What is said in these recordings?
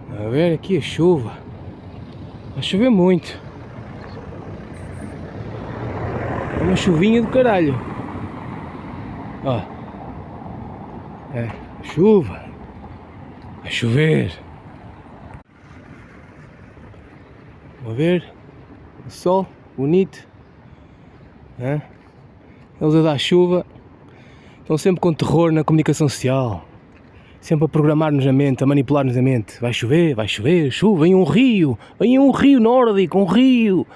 A ver aqui a chuva. A chover muito. É uma chuvinha do caralho. Ó. É, chuva. A chover. Vamos ver. O sol, bonito. É? Eles a dar chuva. Estão sempre com terror na comunicação social. Sempre a programar-nos a mente, a manipular-nos a mente. Vai chover, chuva, vem um rio nórdico, um rio,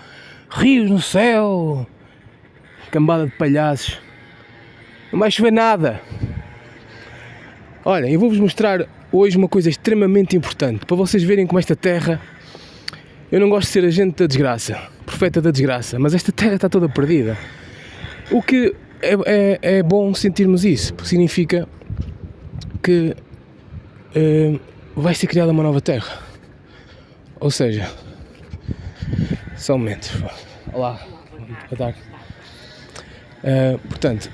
rios no céu, cambada de palhaços. Não vai chover nada. Olha, eu vou-vos mostrar hoje uma coisa extremamente importante, para vocês verem como esta terra, eu não gosto de ser agente da desgraça, profeta da desgraça, mas esta terra está toda perdida. O que é bom sentirmos isso, porque significa que vai ser criada uma nova terra. Ou seja, só um momento. Olá, boa tarde. Portanto,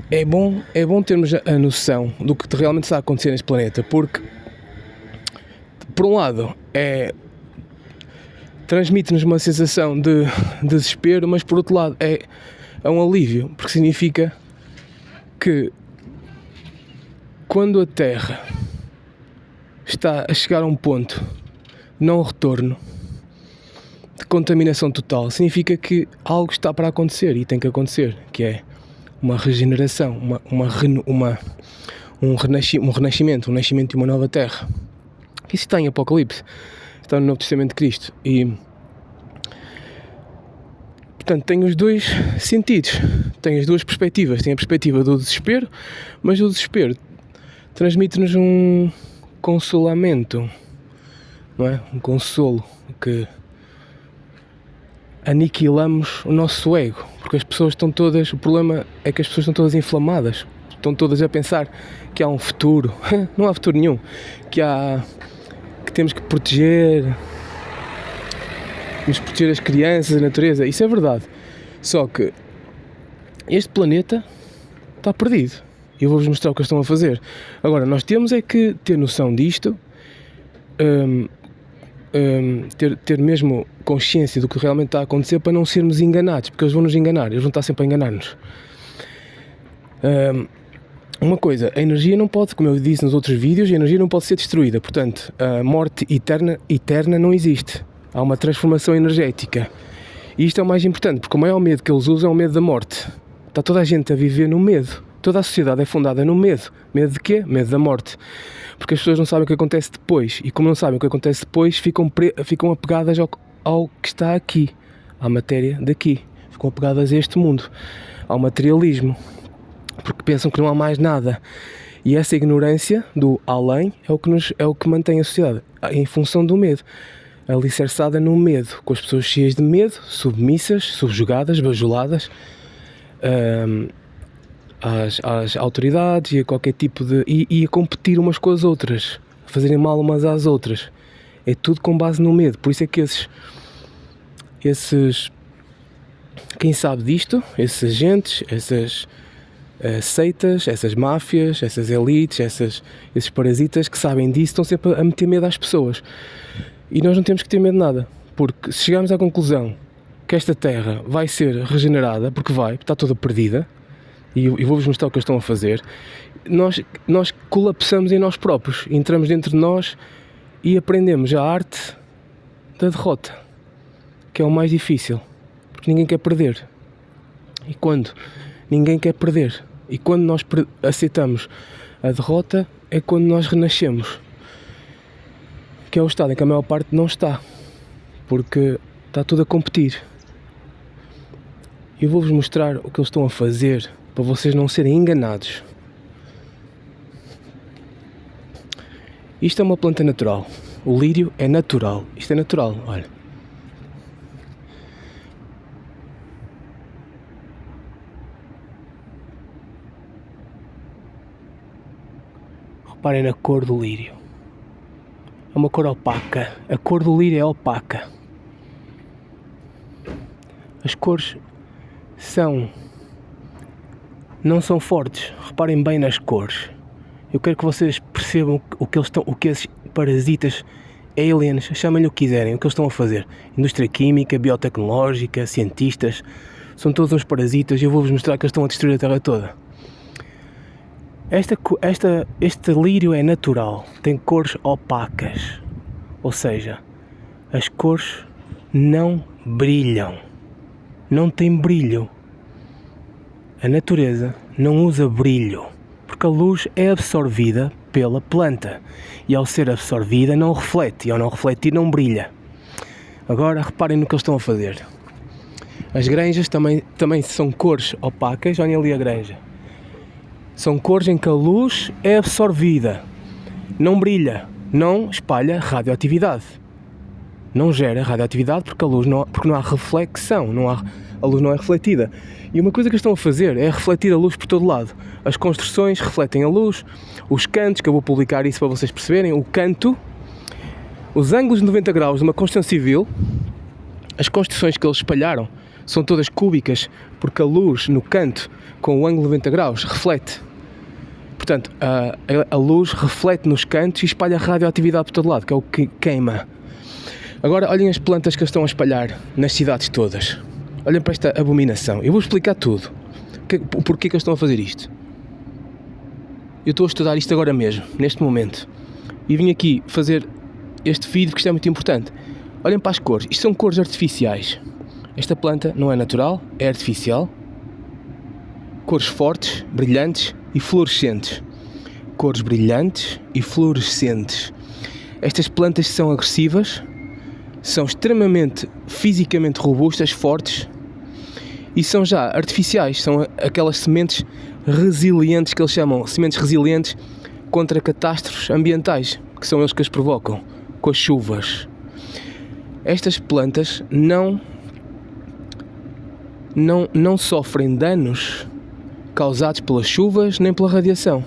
é bom termos a noção do que realmente está a acontecer neste planeta, porque por um lado transmite-nos uma sensação de desespero, mas por outro lado é um alívio, porque significa que quando a Terra está a chegar a um ponto de não retorno, de contaminação total, significa que algo está para acontecer e tem que acontecer, que é uma regeneração, um renascimento, um nascimento de uma nova terra. Isso está em Apocalipse, está no Novo Testamento de Cristo e, portanto, tem os dois sentidos, tem as duas perspectivas, tem a perspectiva do desespero, mas o desespero transmite-nos um consolamento, não é? Um consolo que aniquilamos o nosso ego, porque as pessoas estão todas, o problema é que as pessoas estão todas inflamadas, estão todas a pensar que há um futuro, não há futuro nenhum, que temos que proteger as crianças, a natureza, isso é verdade, só que este planeta está perdido. E eu vou-vos mostrar o que eles estão a fazer. Agora, nós temos é que ter noção disto, ter mesmo consciência do que realmente está a acontecer para não sermos enganados, porque eles vão nos enganar, eles vão estar sempre a enganar-nos. Uma coisa, a energia não pode, como eu disse nos outros vídeos, a energia não pode ser destruída, portanto, a morte eterna não existe. Há uma transformação energética. E isto é o mais importante, porque o maior medo que eles usam é o medo da morte. Está toda a gente a viver no medo. Toda a sociedade é fundada no medo. Medo de quê? Medo da morte. Porque as pessoas não sabem o que acontece depois. E como não sabem o que acontece depois, ficam apegadas ao que está aqui. À matéria daqui. Ficam apegadas a este mundo. Ao materialismo. Porque pensam que não há mais nada. E essa ignorância do além é o que mantém a sociedade. Em função do medo. Alicerçada no medo. Com as pessoas cheias de medo, submissas, subjugadas, bajuladas. Às autoridades e a qualquer tipo de... E a competir umas com as outras, a fazerem mal umas às outras. É tudo com base no medo. Por isso é que esses quem sabe disto, esses agentes, essas seitas, essas máfias, essas elites, esses parasitas que sabem disso, estão sempre a meter medo às pessoas. E nós não temos que ter medo de nada, porque se chegarmos à conclusão que esta terra vai ser regenerada, porque está toda perdida, e vou-vos mostrar o que eles estão a fazer, nós colapsamos em nós próprios, entramos dentro de nós e aprendemos a arte da derrota, que é o mais difícil, porque ninguém quer perder. E quando ninguém quer perder, e quando nós aceitamos a derrota, é quando nós renascemos, que é o estado em que a maior parte não está, porque está tudo a competir. Eu vou-vos mostrar o que eles estão a fazer, para vocês não serem enganados. Isto é uma planta natural. O lírio é natural. Isto é natural, olha. Reparem na cor do lírio. É uma cor opaca. A cor do lírio é opaca. As cores não são fortes. Reparem bem nas cores. Eu quero que vocês percebam o que esses parasitas aliens, chamem-lhe o que quiserem, o que eles estão a fazer. Indústria química, biotecnológica, cientistas, são todos uns parasitas e eu vou-vos mostrar que eles estão a destruir a Terra toda. Este lírio é natural, tem cores opacas, ou seja, as cores não brilham, não tem brilho. A natureza não usa brilho, porque a luz é absorvida pela planta e ao ser absorvida não reflete, e ao não refletir não brilha. Agora reparem no que eles estão a fazer. As granjas também são cores opacas, olhem ali a granja. São cores em que a luz é absorvida, não brilha, não espalha radioatividade. Não gera radioatividade porque porque não há reflexão, a luz não é refletida. E uma coisa que eles estão a fazer é refletir a luz por todo lado. As construções refletem a luz, os cantos, que eu vou publicar isso para vocês perceberem, o canto, os ângulos de 90 graus de uma construção civil, as construções que eles espalharam são todas cúbicas, porque a luz no canto, com o ângulo de 90 graus, reflete. Portanto, a luz reflete nos cantos e espalha radioatividade por todo lado, que é o que queima. Agora olhem as plantas que eles estão a espalhar nas cidades todas. Olhem para esta abominação. Eu vou explicar tudo. O porquê que eles estão a fazer isto. Eu estou a estudar isto agora mesmo, neste momento. E vim aqui fazer este vídeo porque isto é muito importante. Olhem para as cores. Isto são cores artificiais. Esta planta não é natural, é artificial. Cores fortes, brilhantes e fluorescentes. Cores brilhantes e fluorescentes. Estas plantas são agressivas, são extremamente fisicamente robustas, fortes e são já artificiais, são aquelas sementes resilientes que eles chamam, sementes resilientes contra catástrofes ambientais, que são eles que as provocam, com as chuvas. Estas plantas não sofrem danos causados pelas chuvas nem pela radiação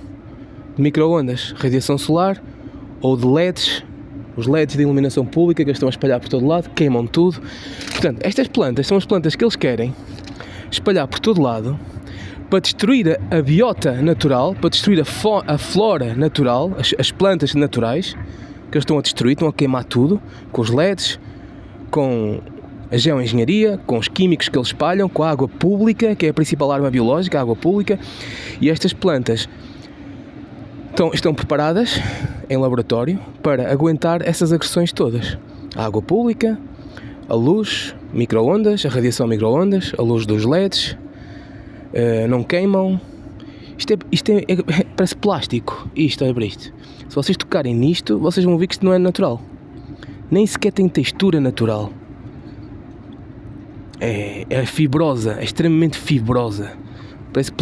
de micro-ondas, radiação solar ou de LEDs. Os LEDs de iluminação pública que eles estão a espalhar por todo lado, queimam tudo. Portanto, estas plantas são as plantas que eles querem espalhar por todo lado para destruir a biota natural, para destruir a flora natural, as plantas naturais que eles estão a destruir, estão a queimar tudo, com os LEDs, com a geoengenharia, com os químicos que eles espalham, com a água pública, que é a principal arma biológica, a água pública. E estas plantas estão preparadas em laboratório para aguentar essas agressões todas. A água pública, a luz, micro-ondas, a radiação micro-ondas, a luz dos LEDs, não queimam. Isto parece plástico. Olha para isto. Se vocês tocarem nisto, vocês vão ver que isto não é natural. Nem sequer tem textura natural. É fibrosa, é extremamente fibrosa. Parece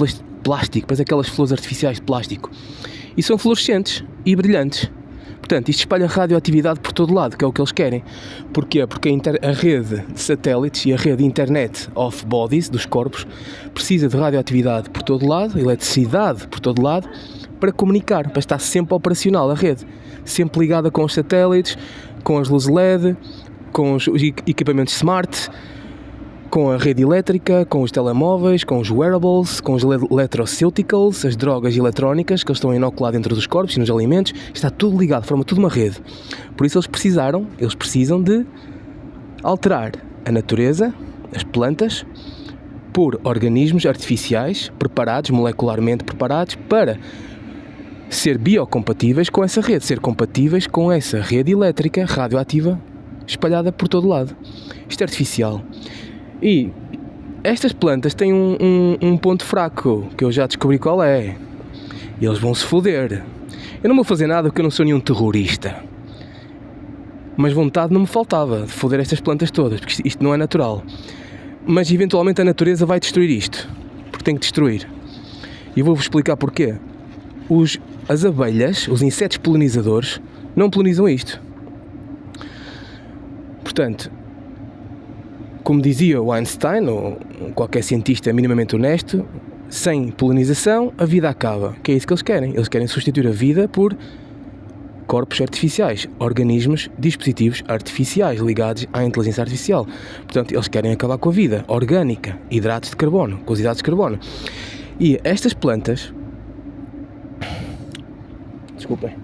plástico, parece aquelas flores artificiais de plástico. E são fluorescentes e brilhantes. Portanto, isto espalha radioatividade por todo lado, que é o que eles querem. Porquê? Porque a rede de satélites e a rede de internet of bodies, dos corpos, precisa de radioatividade por todo lado, eletricidade por todo lado, para comunicar, para estar sempre operacional a rede. Sempre ligada com os satélites, com as luzes LED, com os equipamentos smart, com a rede elétrica, com os telemóveis, com os wearables, com os electroceuticals, as drogas eletrónicas que eles estão a inocular dentro dos corpos e nos alimentos. Está tudo ligado, forma tudo uma rede. Por isso eles precisam de alterar a natureza, as plantas, por organismos artificiais preparados, molecularmente preparados, para ser biocompatíveis com essa rede, ser compatíveis com essa rede elétrica radioativa espalhada por todo lado. Isto é artificial. E estas plantas têm um ponto fraco, que eu já descobri qual é. E eles vão se foder. Eu não vou fazer nada porque eu não sou nenhum terrorista. Mas vontade não me faltava de foder estas plantas todas, porque isto não é natural. Mas eventualmente a natureza vai destruir isto, porque tem que destruir. E eu vou-vos explicar porquê. As abelhas, os insetos polinizadores, não polinizam isto. Portanto, como dizia o Einstein, ou qualquer cientista minimamente honesto, sem polinização a vida acaba. Que é isso que eles querem. Eles querem substituir a vida por corpos artificiais, organismos, dispositivos artificiais ligados à inteligência artificial. Portanto, eles querem acabar com a vida orgânica, hidratos de carbono, com os hidratos de carbono. E estas plantas... Desculpem.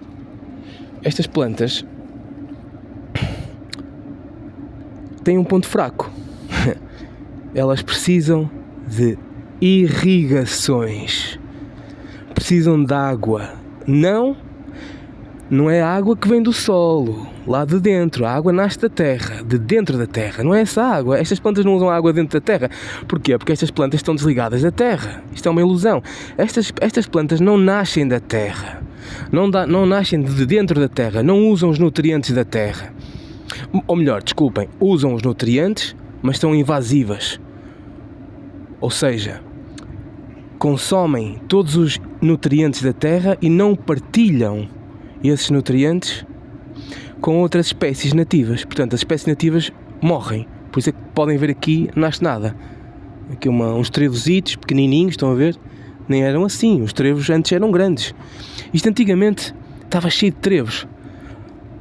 Estas plantas têm um ponto fraco. Elas precisam de irrigações. Precisam de água. Não é a água que vem do solo, lá de dentro. A água nasce da terra, de dentro da terra. Não é essa água. Estas plantas não usam água dentro da terra. Porquê? Porque estas plantas estão desligadas da terra. Isto é uma ilusão. Estas plantas não nascem da terra. Não nascem de dentro da terra. Não usam os nutrientes da terra. Ou melhor, desculpem, usam os nutrientes, mas são invasivas. Ou seja, consomem todos os nutrientes da terra e não partilham esses nutrientes com outras espécies nativas. Portanto, as espécies nativas morrem. Por isso é que podem ver aqui, não nasce nada. Aqui uns trevositos pequenininhos, estão a ver? Nem eram assim. Os trevos antes eram grandes. Isto antigamente estava cheio de trevos.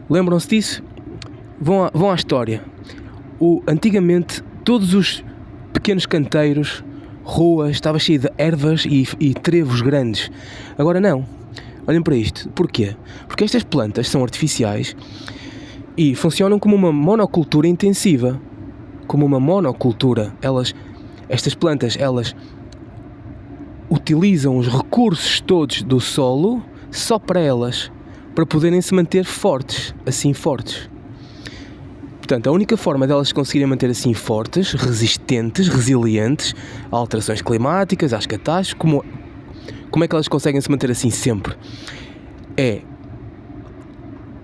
Lembram-se disso? Vão à história. Antigamente, todos os pequenos canteiros, ruas, estava cheio de ervas e trevos grandes. Agora não. Olhem para isto. Porquê? Porque estas plantas são artificiais e funcionam como uma monocultura intensiva. Como uma monocultura. Estas plantas, elas utilizam os recursos todos do solo só para elas, para poderem se manter fortes, assim fortes. Portanto, a única forma delas conseguirem manter assim fortes, resistentes, resilientes a alterações climáticas, às catástrofes, como é que elas conseguem se manter assim sempre? É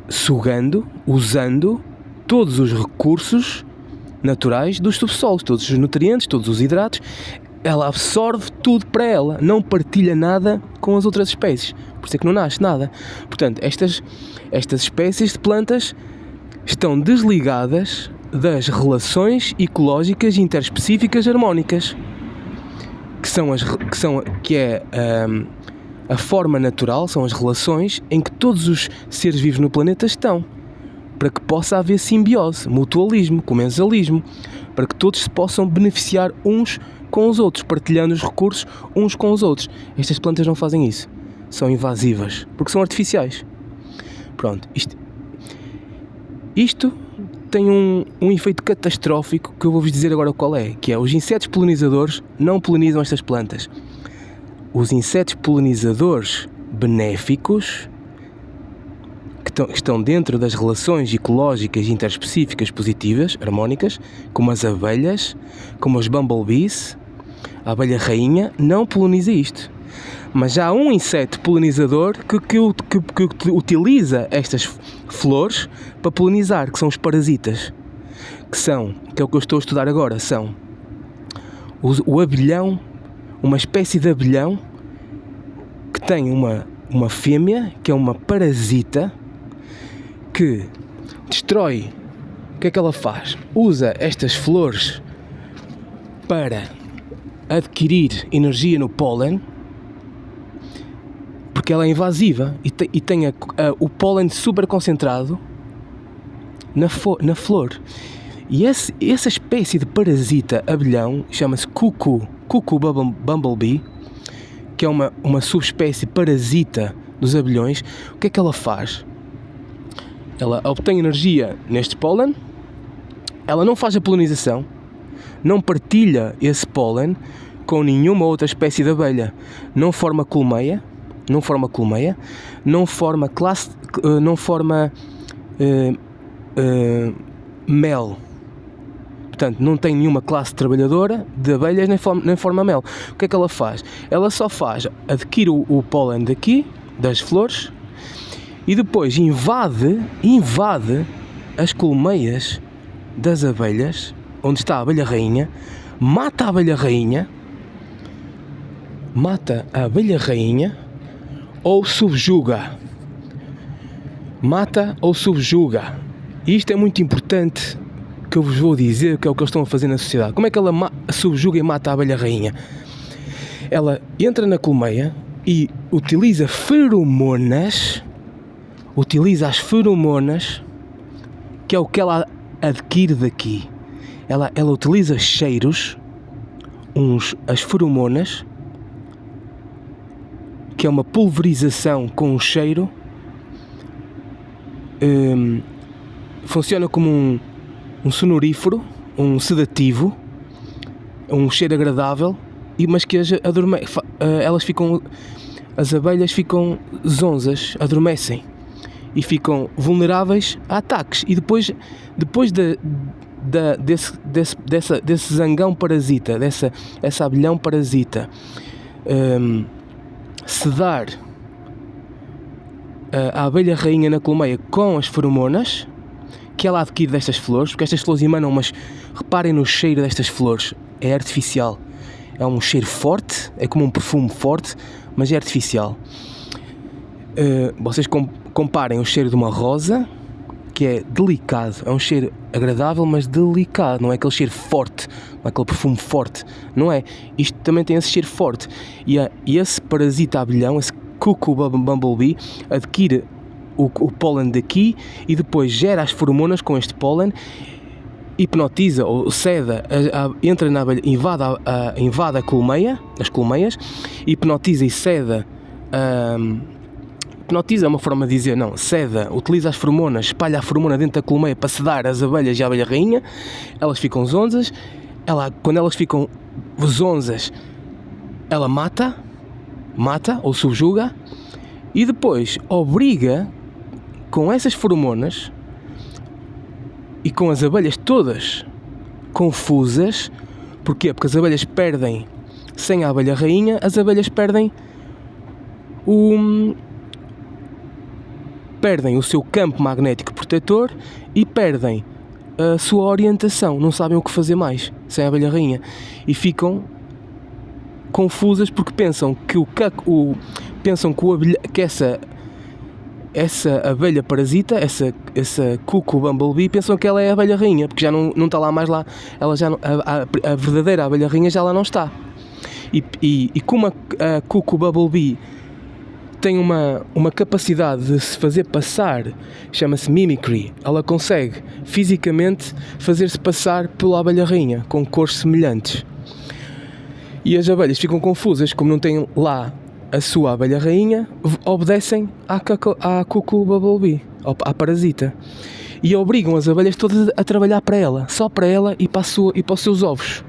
sugando, usando todos os recursos naturais dos subsolos, todos os nutrientes, todos os hidratos. Ela absorve tudo para ela, não partilha nada com as outras espécies. Por isso é que não nasce nada. Portanto, estas espécies de plantas estão desligadas das relações ecológicas interespecíficas harmónicas, que é a forma natural, são as relações em que todos os seres vivos no planeta estão, para que possa haver simbiose, mutualismo, comensalismo, para que todos se possam beneficiar uns com os outros, partilhando os recursos uns com os outros. Estas plantas não fazem isso, são invasivas, porque são artificiais. Pronto, isto tem um efeito catastrófico que eu vou-vos dizer agora qual é, que é: os insetos polinizadores não polinizam estas plantas. Os insetos polinizadores benéficos, que estão dentro das relações ecológicas interespecíficas positivas, harmónicas, como as abelhas, como os bumblebees, a abelha rainha, não poliniza isto. Mas há um inseto polinizador que utiliza estas flores para polinizar, que são os parasitas, que é o que eu estou a estudar agora, são o abelhão, uma espécie de abelhão que tem uma fêmea, que é uma parasita, que destrói. O que é que ela faz? Usa estas flores para adquirir energia no pólen, porque ela é invasiva e tem o pólen super concentrado na flor. E essa espécie de parasita abelhão chama-se cuckoo bumblebee, que é uma subespécie parasita dos abelhões. O que é que ela faz? Ela obtém energia neste pólen, ela não faz a polinização, não partilha esse pólen com nenhuma outra espécie de abelha, não forma colmeia, não forma mel. Portanto, não tem nenhuma classe trabalhadora de abelhas nem forma mel. O que é que ela faz? Ela só adquire o pólen daqui, das flores, e depois invade as colmeias das abelhas, onde está a abelha rainha, mata a abelha rainha ou subjuga. E isto é muito importante, que eu vos vou dizer, que é o que eles estão a fazer na sociedade. Como é que ela subjuga e mata a abelha rainha? Ela entra na colmeia e utiliza as feromonas, que é o que ela adquire daqui. Ela utiliza cheiros, as feromonas, que é uma pulverização com um cheiro, funciona como um sonorífero, um sedativo, um cheiro agradável, mas que as abelhas ficam zonzas, adormecem e ficam vulneráveis a ataques. E depois desse zangão parasita, essa abelhão parasita, sedar a abelha rainha na colmeia com as feromonas que ela adquire destas flores, porque estas flores emanam, mas reparem no cheiro destas flores, é artificial, é um cheiro forte, é como um perfume forte, mas é artificial. Vocês comparem o cheiro de uma rosa, que é delicado, é um cheiro agradável, mas delicado, não é aquele cheiro forte, não é aquele perfume forte, não é? Isto também tem esse cheiro forte, e esse parasita abelhão, esse cuckoo bumblebee, adquire o pólen daqui e depois gera as feromonas com este pólen, hipnotiza ou ceda, entra na abelha, invade a colmeia, as colmeias, hipnotiza e ceda. Hipnotiza é uma forma de dizer, não, ceda, utiliza as feromonas, espalha a feromona dentro da colmeia para sedar as abelhas e a abelha rainha, elas ficam zonzas, quando elas ficam zonzas, ela mata ou subjuga, e depois obriga, com essas feromonas e com as abelhas todas confusas, porquê? Porque as abelhas perdem, sem a abelha rainha, as abelhas perdem o seu campo magnético protetor e perdem a sua orientação, não sabem o que fazer mais sem a abelha rainha e ficam confusas porque pensam que essa abelha parasita, essa cuckoo bumblebee, pensam que ela é a abelha rainha, porque já não está lá mais lá, ela já não, a verdadeira abelha rainha já lá não está. E como a cuckoo bumblebee tem uma capacidade de se fazer passar, chama-se mimicry, ela consegue fisicamente fazer-se passar pela abelha rainha, com cores semelhantes. E as abelhas ficam confusas, como não têm lá a sua abelha rainha, obedecem à cuckoo bumblebee, à parasita, e obrigam as abelhas todas a trabalhar para ela, só para ela e para os seus ovos,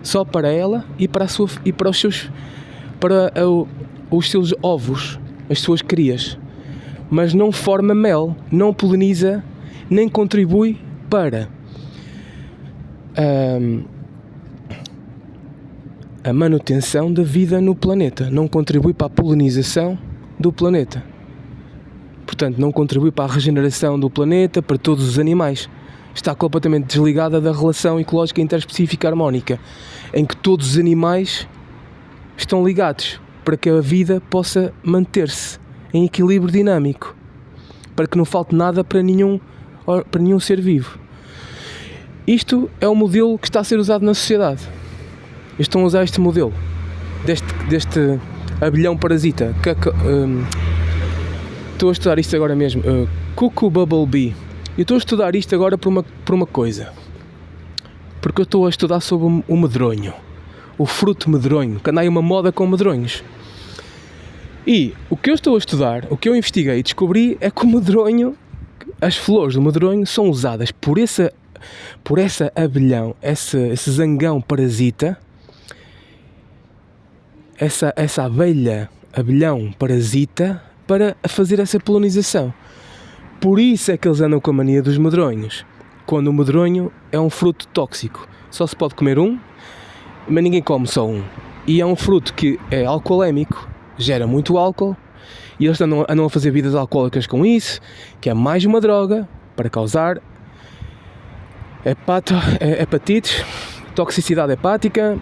só para ela e para os seus ovos, as suas crias, mas não forma mel, não poliniza, nem contribui para a manutenção da vida no planeta, não contribui para a polinização do planeta, portanto não contribui para a regeneração do planeta, para todos os animais, está completamente desligada da relação ecológica interespecífica harmónica, em que todos os animais estão ligados para que a vida possa manter-se em equilíbrio dinâmico, para que não falte nada para nenhum ser vivo. Isto é o modelo que está a ser usado na sociedade. Estão a usar este modelo deste abelhão parasita. Estou a estudar isto agora mesmo, cuckoo bumblebee. E estou a estudar isto agora por uma coisa, porque eu estou a estudar sobre o medronho, o fruto medronho, que anda aí uma moda com medronhos. E o que eu estou a estudar, o que eu investiguei e descobri é que o medronho, as flores do medronho são usadas por essa abelhão, esse zangão parasita, essa abelhão parasita, para fazer essa polinização. Por isso é que eles andam com a mania dos medronhos, quando o medronho é um fruto tóxico. Só se pode comer um, mas ninguém come só um. E é um fruto que é alcoolémico, gera muito álcool, e eles andam a fazer bebidas alcoólicas com isso, que é mais uma droga para causar hepatites, toxicidade hepática,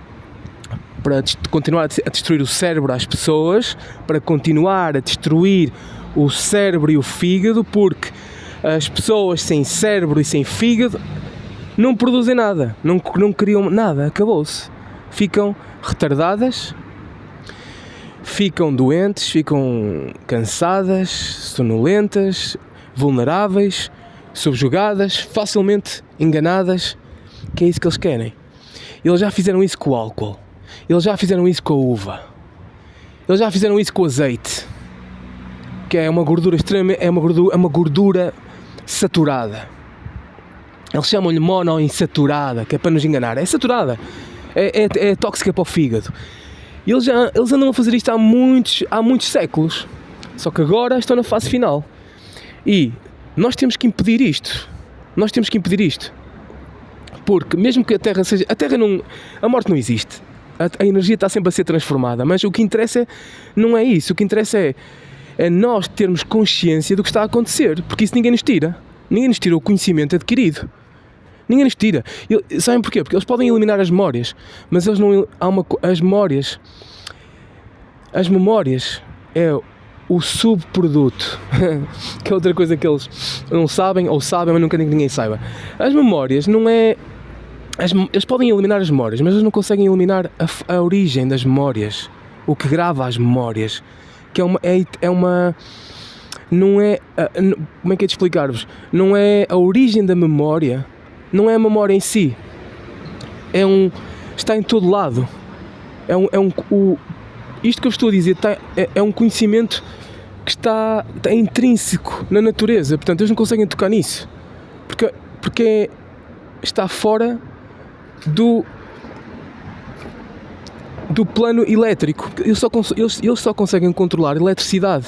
para continuar a destruir o cérebro às pessoas, para continuar a destruir o cérebro e o fígado, porque as pessoas sem cérebro e sem fígado não produzem nada, não criam nada, acabou-se. Ficam retardadas, ficam doentes, ficam cansadas, sonolentas, vulneráveis, subjugadas, facilmente enganadas, que é isso que eles querem. Eles já fizeram isso com o álcool, eles já fizeram isso com a uva, eles já fizeram isso com o azeite, que é uma gordura extrema, é uma gordura saturada. Eles chamam-lhe monoinsaturada, que é para nos enganar. É saturada, é tóxica para o fígado. E eles andam a fazer isto há muitos séculos. Só que agora estão na fase final. E nós temos que impedir isto. Porque mesmo que a Terra seja... A morte não existe. A energia está sempre a ser transformada. Mas o que interessa não é isso. O que interessa é nós termos consciência do que está a acontecer. Porque isso ninguém nos tira. Ninguém nos tira o conhecimento adquirido. Ninguém nos tira. Sabem porquê? Porque eles podem eliminar as memórias. Mas eles não... As memórias é o subproduto, que é outra coisa que eles não sabem, ou sabem, mas nunca ninguém saiba. As memórias não é... Eles podem eliminar as memórias, mas eles não conseguem eliminar a origem das memórias, o que grava as memórias, que não é... Como é que é de explicar-vos? Não é a origem da memória, não é a memória em si, está em todo lado, isto que eu estou a dizer é um conhecimento que está intrínseco na natureza, portanto eles não conseguem tocar nisso, porque está fora do plano elétrico. Eles só conseguem controlar a eletricidade,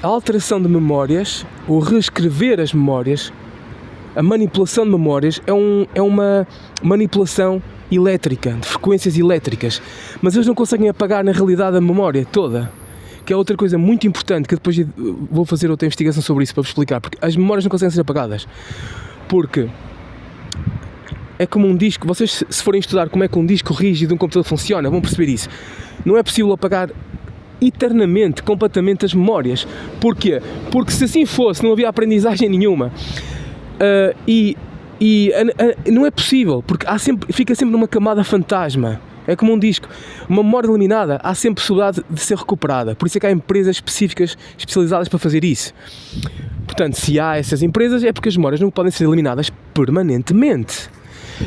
a alteração de memórias, o reescrever as memórias, a manipulação de memórias é uma manipulação elétrica, de frequências elétricas, mas eles não conseguem apagar na realidade a memória toda, que é outra coisa muito importante, que depois vou fazer outra investigação sobre isso para vos explicar, porque as memórias não conseguem ser apagadas, porque é como um disco. Vocês, se forem estudar como é que um disco rígido de um computador funciona, vão perceber isso. Não é possível apagar eternamente, completamente as memórias. Porquê? Porque se assim fosse, não havia aprendizagem nenhuma. Não é possível, porque fica sempre numa camada fantasma. É como um disco. Uma memória eliminada, há sempre possibilidade de ser recuperada. Por isso é que há empresas especializadas para fazer isso. Portanto, se há essas empresas, é porque as memórias não podem ser eliminadas permanentemente.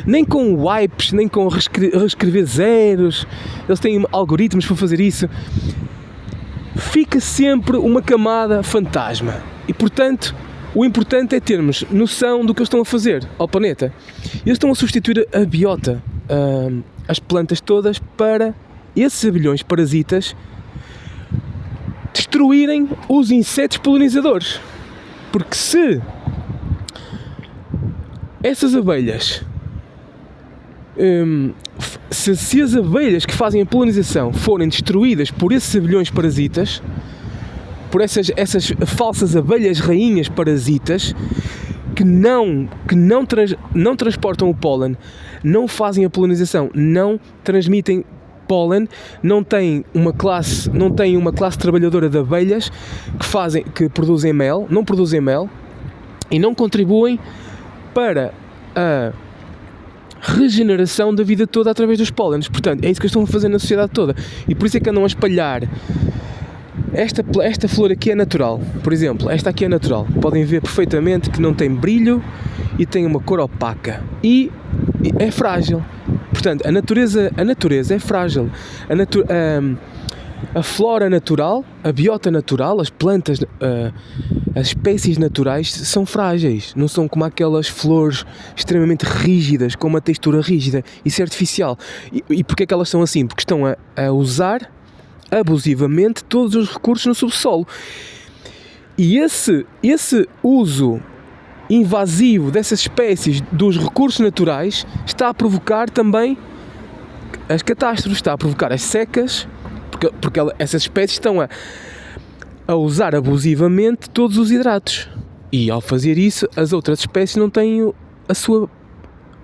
Nem com wipes, nem com reescrever zeros. Eles têm algoritmos para fazer isso. Fica sempre uma camada fantasma. E, portanto, o importante é termos noção do que eles estão a fazer ao planeta. Eles estão a substituir a biota, as plantas todas, para esses abelhões parasitas destruírem os insetos polinizadores. Porque se essas abelhas, se as abelhas que fazem a polinização forem destruídas por esses abelhões parasitas, por essas falsas abelhas rainhas parasitas, que não transportam o pólen, não fazem a polinização, não transmitem pólen, não têm uma classe trabalhadora de abelhas que produzem mel, não produzem mel e não contribuem para a regeneração da vida toda através dos pólenes. Portanto, é isso que eles estão a fazer na sociedade toda, e por isso é que andam a espalhar. Esta flor aqui é natural, por exemplo, esta aqui é natural. Podem ver perfeitamente que não tem brilho e tem uma cor opaca e é frágil. Portanto, a natureza é frágil. A flora natural, a biota natural, as plantas, as espécies naturais são frágeis. Não são como aquelas flores extremamente rígidas, com uma textura rígida. Isso é artificial. E porquê é que elas são assim? Porque estão a usar abusivamente todos os recursos no subsolo. E esse uso invasivo dessas espécies dos recursos naturais está a provocar também as catástrofes, está a provocar as secas, porque essas espécies estão a usar abusivamente todos os hidratos, e ao fazer isso as outras espécies não têm o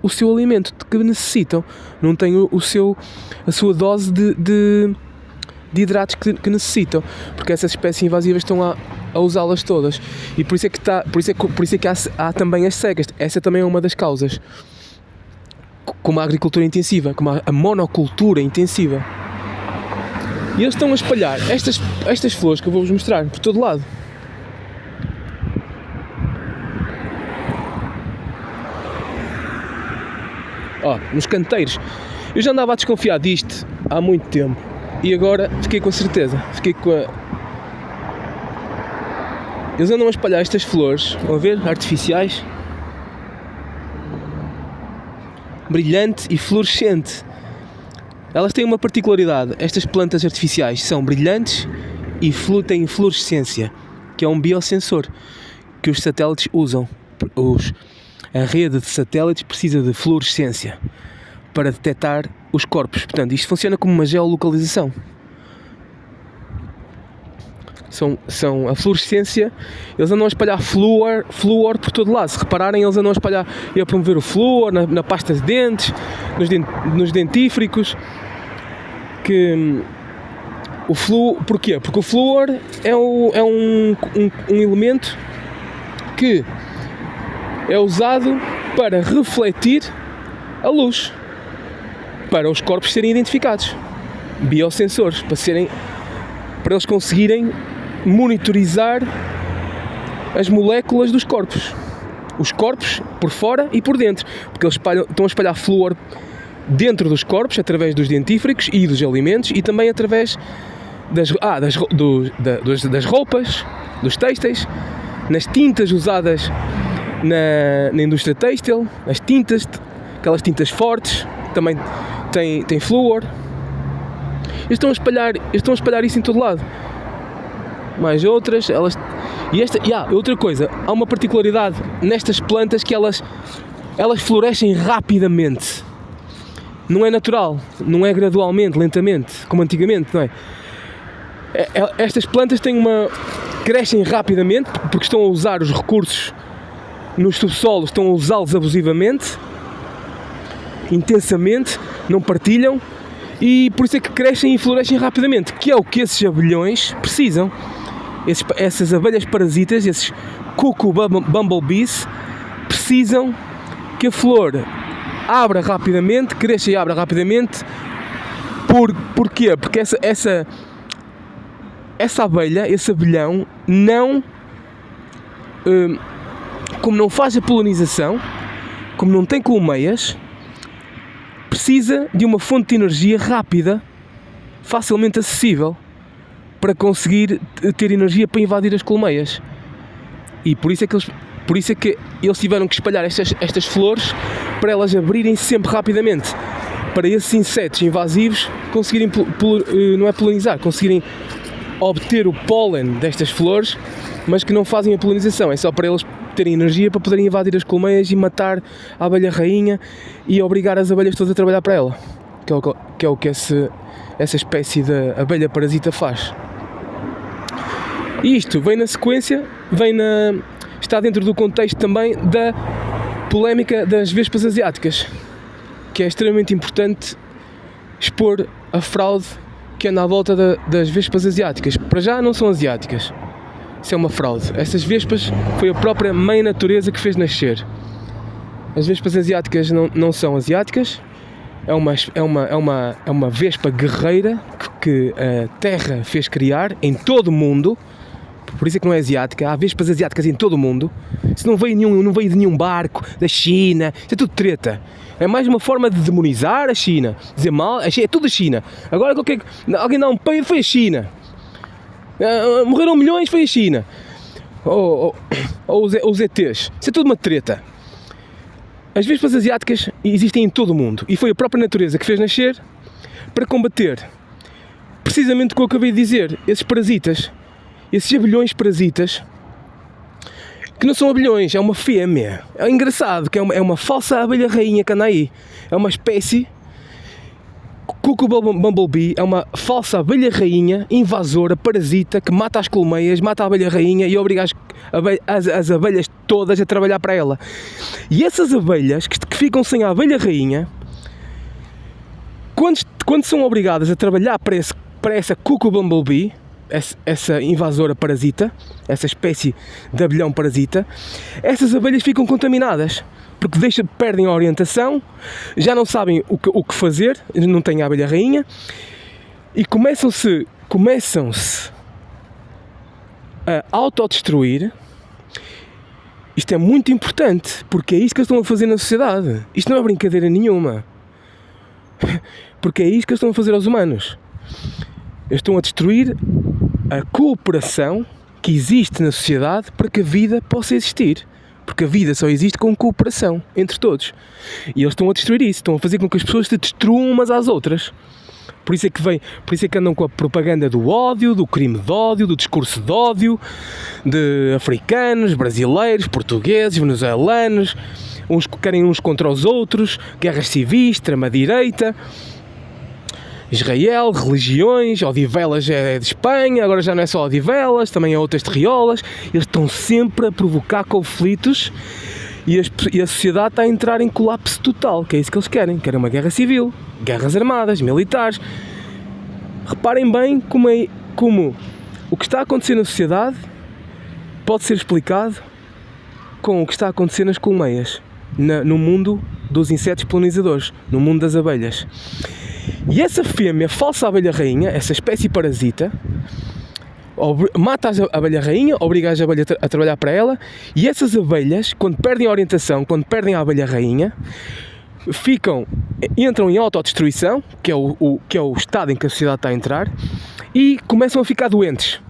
seu alimento que necessitam, não têm a sua dose de hidratos que necessitam, porque essas espécies invasivas estão a usá-las todas, e por isso é que há também as secas. Essa também é uma das causas, como a agricultura intensiva, como a monocultura intensiva. E eles estão a espalhar estas flores que eu vou-vos mostrar por todo lado. Nos canteiros. Eu já andava a desconfiar disto há muito tempo, e agora fiquei com a certeza. eles andam a espalhar estas flores, vão a ver, artificiais, brilhante e fluorescente. Elas têm uma particularidade, estas plantas artificiais são brilhantes e têm fluorescência, que é um biosensor que os satélites usam. A rede de satélites precisa de fluorescência para detectar os corpos. Portanto, isto funciona como uma geolocalização. São a fluorescência, eles andam a espalhar flúor por todo lado. Se repararem, eles andam a espalhar e a promover o flúor na pasta de dentes, nos dentífricos. Porquê? Porque o flúor é um elemento que é usado para refletir a luz, para os corpos serem identificados, biosensores, para eles conseguirem monitorizar as moléculas dos corpos, os corpos por fora e por dentro, porque eles estão a espalhar flúor dentro dos corpos através dos dentífricos e dos alimentos e também através das roupas, dos têxteis, nas tintas usadas na indústria têxtil, as tintas, aquelas tintas fortes, também têm flúor. Eles estão a espalhar isso em todo lado. Mais outras, outra coisa, há uma particularidade nestas plantas que elas florescem rapidamente. Não é natural, não é gradualmente, lentamente, como antigamente, não é? Estas plantas crescem rapidamente porque estão a usar os recursos nos subsolos, estão a usá-los abusivamente, intensamente, não partilham, e por isso é que crescem e florescem rapidamente, que é o que esses abelhões precisam. Essas abelhas parasitas, esses cuckoo bumblebees, precisam que a flor abra rapidamente, cresça e abra rapidamente. Porquê? Porque essa abelha, esse abelhão, como não faz a polinização, como não tem colmeias, precisa de uma fonte de energia rápida, facilmente acessível, para conseguir ter energia para invadir as colmeias. E por isso é que eles tiveram que espalhar estas flores para elas abrirem sempre rapidamente, para esses insetos invasivos conseguirem não é polinizar, conseguirem obter o pólen destas flores, mas que não fazem a polinização. É só para eles terem energia para poderem invadir as colmeias e matar a abelha rainha e obrigar as abelhas todas a trabalhar para ela, que é o que essa espécie de abelha parasita faz. E isto vem na sequência, está dentro do contexto também da polémica das vespas asiáticas, que é extremamente importante expor a fraude que anda à volta das vespas asiáticas. Para já não são asiáticas, isso é uma fraude. Essas vespas foi a própria mãe natureza que fez nascer. As vespas asiáticas não são asiáticas, é uma vespa guerreira que a Terra fez criar em todo o mundo. Por isso é que não é asiática. Há vespas asiáticas em todo o mundo. Isso não veio de nenhum barco da China. Isso é tudo treta. É mais uma forma de demonizar a China, dizer mal, é tudo a China. Agora alguém dá um peido, foi a China. Morreram milhões, foi a China. Ou os ETs. Isso é tudo uma treta. As vespas asiáticas existem em todo o mundo e foi a própria natureza que fez nascer para combater precisamente o que eu acabei de dizer, esses parasitas, esses abelhões parasitas, que não são abelhões, é uma fêmea. É engraçado, que é uma falsa abelha rainha que anda aí. É uma espécie, cuckoo bumblebee, é uma falsa abelha rainha, invasora, parasita, que mata as colmeias, mata a abelha rainha e obriga as abelhas todas a trabalhar para ela. E essas abelhas que ficam sem a abelha rainha, quando são obrigadas a trabalhar para essa cuckoo bumblebee, essa invasora parasita, essa espécie de abelhão parasita, essas abelhas ficam contaminadas, porque perdem a orientação, já não sabem o que fazer, não têm a abelha rainha, e começam-se a autodestruir. Isto é muito importante, porque é isso que eles estão a fazer na sociedade. Isto não é brincadeira nenhuma, porque é isso que eles estão a fazer aos humanos. Eles estão a destruir a cooperação, que existe na sociedade para que a vida possa existir. Porque a vida só existe com cooperação entre todos. E eles estão a destruir isso, estão a fazer com que as pessoas se destruam umas às outras. Por isso é que andam com a propaganda do ódio, do crime de ódio, do discurso de ódio, de africanos, brasileiros, portugueses, venezuelanos, uns que querem uns contra os outros, guerras civis, extrema-direita, Israel, religiões, Odivelas é de Espanha, agora já não é só Odivelas, também é outras terriolas. Eles estão sempre a provocar conflitos e a sociedade está a entrar em colapso total, que é isso que eles querem. Querem uma guerra civil, guerras armadas, militares. Reparem bem como o que está a acontecer na sociedade pode ser explicado com o que está a acontecer nas colmeias, no mundo dos insetos polinizadores, no mundo das abelhas. E essa fêmea, falsa abelha rainha, essa espécie parasita, mata a abelha rainha, obriga as abelhas a trabalhar para ela, e essas abelhas, quando perdem a orientação, quando perdem a abelha rainha, entram em autodestruição, que é o estado em que a sociedade está a entrar, e começam a ficar doentes.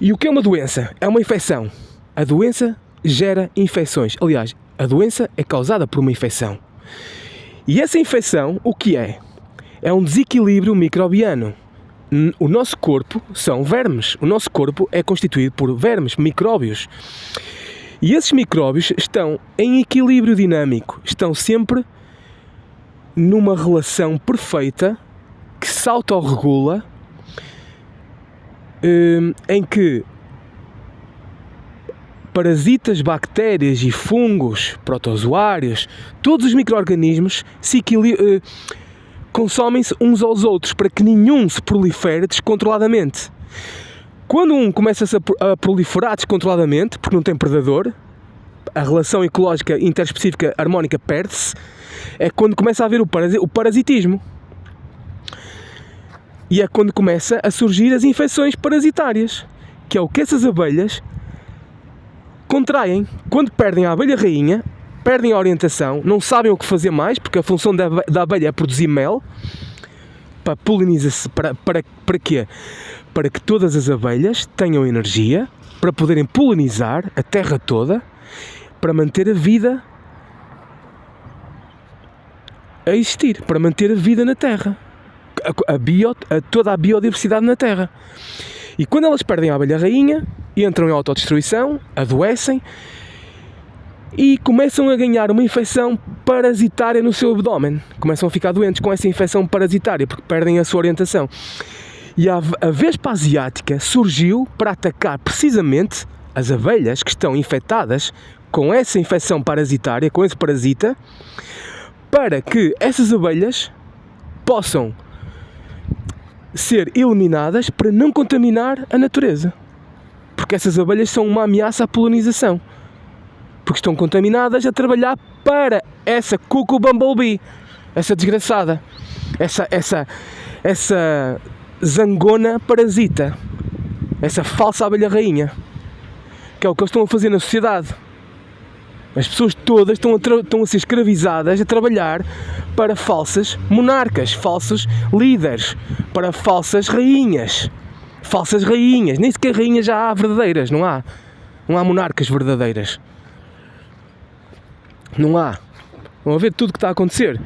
E o que é uma doença? É uma infecção. A doença gera infecções. Aliás, a doença é causada por uma infecção. E essa infecção, o que é? É um desequilíbrio microbiano. O nosso corpo são vermes. O nosso corpo é constituído por vermes, micróbios. E esses micróbios estão em equilíbrio dinâmico. Estão sempre numa relação perfeita que se autorregula, em que parasitas, bactérias e fungos, protozoários, todos os micro-organismos consomem-se uns aos outros para que nenhum se prolifere descontroladamente. Quando um começa a proliferar descontroladamente, porque não tem predador, a relação ecológica interespecífica harmónica perde-se, é quando começa a haver o parasitismo. E é quando começa a surgir as infecções parasitárias, que é o que essas abelhas contraem. Quando perdem a abelha rainha, perdem a orientação, não sabem o que fazer mais, porque a função da abelha é produzir mel, para polinizar, para quê? Para que todas as abelhas tenham energia, para poderem polinizar a terra toda, para manter a vida a existir, para manter a vida na terra, toda a biodiversidade na terra. E quando elas perdem a abelha rainha, entram em autodestruição, adoecem e começam a ganhar uma infecção parasitária no seu abdômen. Começam a ficar doentes com essa infecção parasitária, porque perdem a sua orientação. E a vespa asiática surgiu para atacar precisamente as abelhas que estão infectadas com essa infecção parasitária, com esse parasita, para que essas abelhas possam ser eliminadas para não contaminar a natureza. Porque essas abelhas são uma ameaça à polinização. Porque estão contaminadas a trabalhar para essa cuckoo bumblebee, essa desgraçada, essa zangona parasita, essa falsa abelha rainha, que é o que eles estão a fazer na sociedade. As pessoas todas estão a ser escravizadas a trabalhar para falsas monarcas, falsos líderes, para falsas rainhas. Falsas rainhas, nem sequer rainhas já há verdadeiras, não há monarcas verdadeiras. Não há. Vão a ver tudo o que está a acontecer.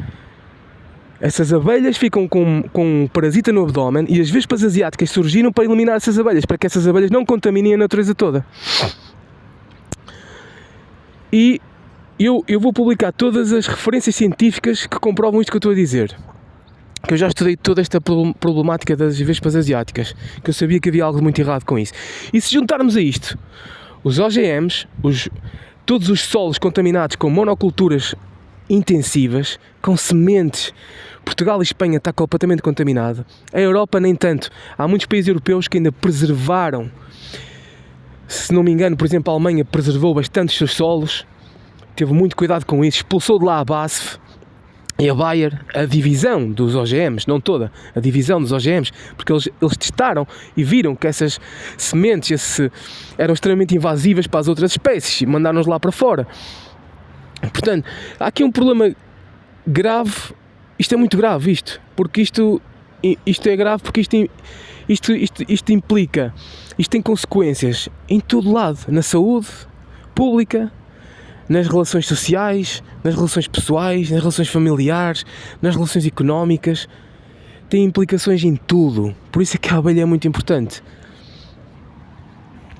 Essas abelhas ficam com um parasita no abdômen e as vespas asiáticas surgiram para eliminar essas abelhas, para que essas abelhas não contaminem a natureza toda. E eu vou publicar todas as referências científicas que comprovam isto que eu estou a dizer. Que eu já estudei toda esta problemática das vespas asiáticas, que eu sabia que havia algo muito errado com isso. E se juntarmos a isto os OGMs, todos os solos contaminados com monoculturas intensivas, com sementes, Portugal e Espanha está completamente contaminado, a Europa nem tanto. Há muitos países europeus que ainda preservaram, se não me engano, por exemplo, a Alemanha preservou bastante os seus solos, teve muito cuidado com isso, expulsou de lá a BASF e a Bayer, a divisão dos OGMs, não toda, a divisão dos OGMs, porque eles testaram e viram que essas sementes eram extremamente invasivas para as outras espécies e mandaram-nos lá para fora. Portanto, há aqui um problema grave, isto é muito grave, porque isto isto é grave porque isto implica, isto tem consequências em todo lado, na saúde pública, nas relações sociais, nas relações pessoais, nas relações familiares, nas relações económicas, tem implicações em tudo. Por isso é que a abelha é muito importante.